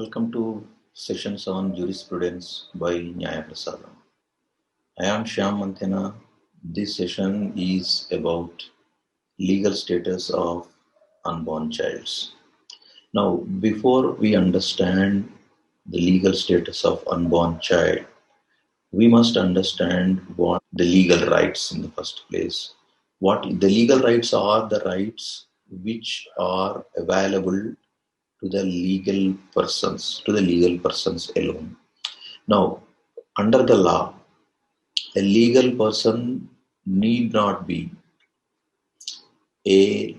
Welcome to sessions on jurisprudence by Nyaya Prasadam. I am Shyam Manthena. This session is about legal status of unborn childs. Now, before we understand the legal status of unborn child, we must understand what the legal rights in the first place. What the legal rights are the rights which are available to the legal persons alone. Now, under the law, a legal person need not be a,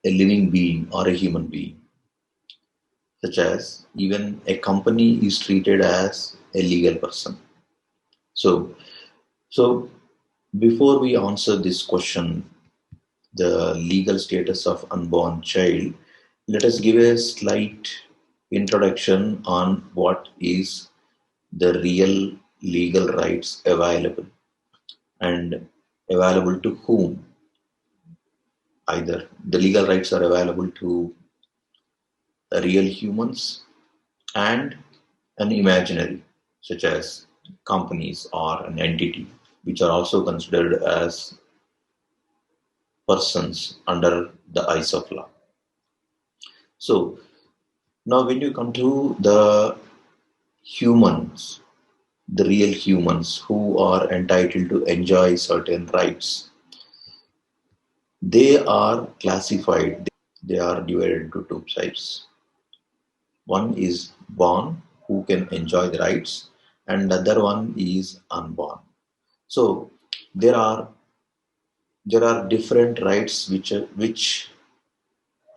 a living being or a human being, such as even a company is treated as a legal person. So, so before we answer this question, the legal status of unborn child, let us give a slight introduction on what is the real legal rights available and available to whom. Either the legal rights are available to real humans and an imaginary, such as companies or an entity, which are also considered as persons under the eyes of law. So now when you come to the humans, the real humans who are entitled to enjoy certain rights, they are classified, they are divided into two types. One is born, who can enjoy the rights, and the other one is unborn. So there are different rights which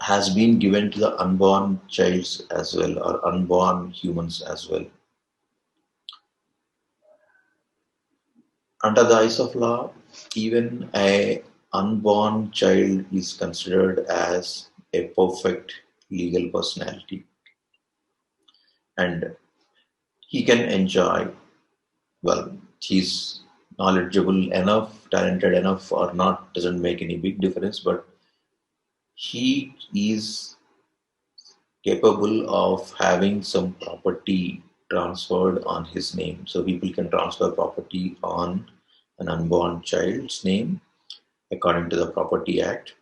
has been given to the unborn childs as well, or unborn humans as well. Under the eyes of law, even a unborn child is considered as a perfect legal personality, and he can enjoy, well, he's knowledgeable enough, talented enough or not, doesn't make any big difference, but he is capable of having some property transferred on his name. So people can transfer property on an unborn child's name according to the Property Act,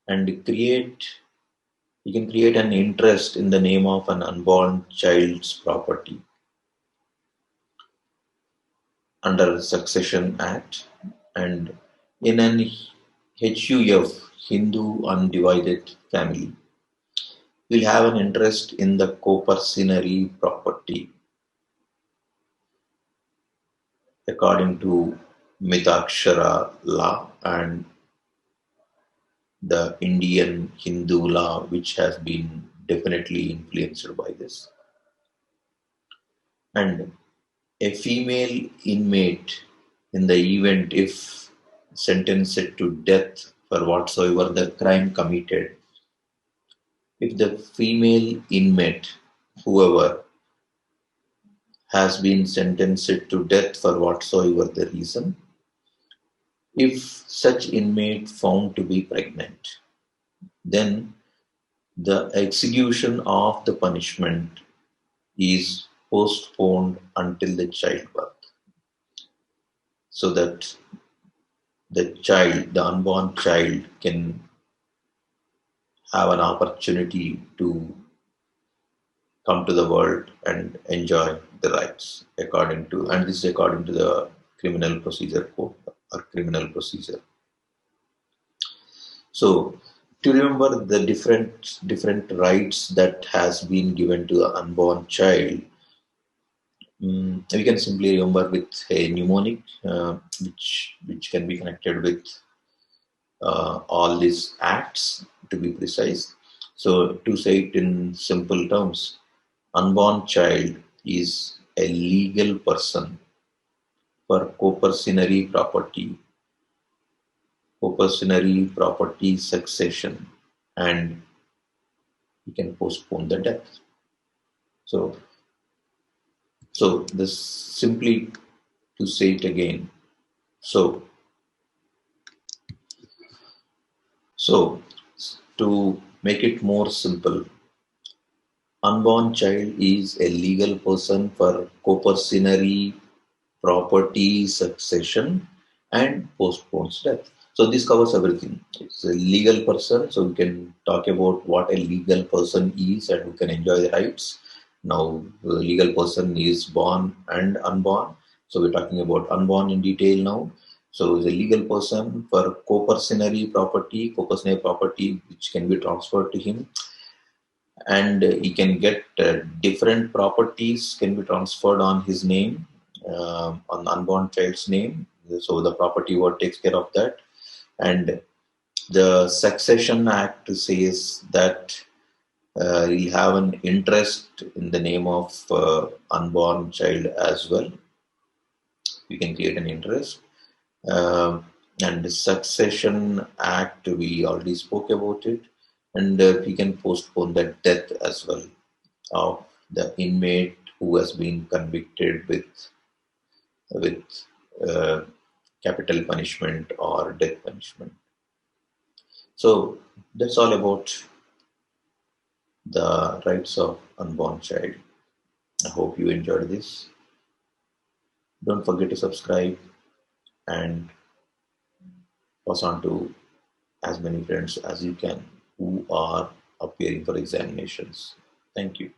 and he can create an interest in the name of an unborn child's property under the Succession Act, and in an HUF, Hindu Undivided Family, will have an interest in the co-personary property according to Mitakshara law and the Indian Hindu law, which has been definitely influenced by this. And a female inmate, in the event if sentenced to death for whatsoever the crime committed, if the female inmate, whoever, has been sentenced to death for whatsoever the reason, if such inmate found to be pregnant, then the execution of the punishment is postponed until the childbirth, so that the unborn child, can have an opportunity to come to the world and enjoy the rights and this is according to the criminal procedure code or criminal procedure. So to remember the different rights that has been given to the unborn child, we can simply remember with a mnemonic, which can be connected with all these acts, to be precise. So to say it in simple terms, unborn child is a legal person for co-personary property succession, and he can postpone the death. So this simply to say it again. So to make it more simple, Unborn child is a legal person for coercionary property succession and postpones death. So this covers everything. It's a legal person, so we can talk about what a legal person is and who can enjoy the rights. Now, the legal person is born and unborn. So we're talking about unborn in detail now. So is a legal person for coercionary property which can be transferred to him, and he can get different properties can be transferred on his name, on unborn child's name. So the property ward takes care of that. And the Succession Act says that he'll have an interest in the name of unborn child as well. We can create an interest. Uh, and the Succession Act, we already spoke about it. And we can postpone the death as well of the inmate who has been convicted with uh, capital punishment or death punishment. So that's all about the rights of unborn child. I hope you enjoyed this. Don't forget to subscribe and pass on to as many friends as you can who are appearing for examinations. Thank you.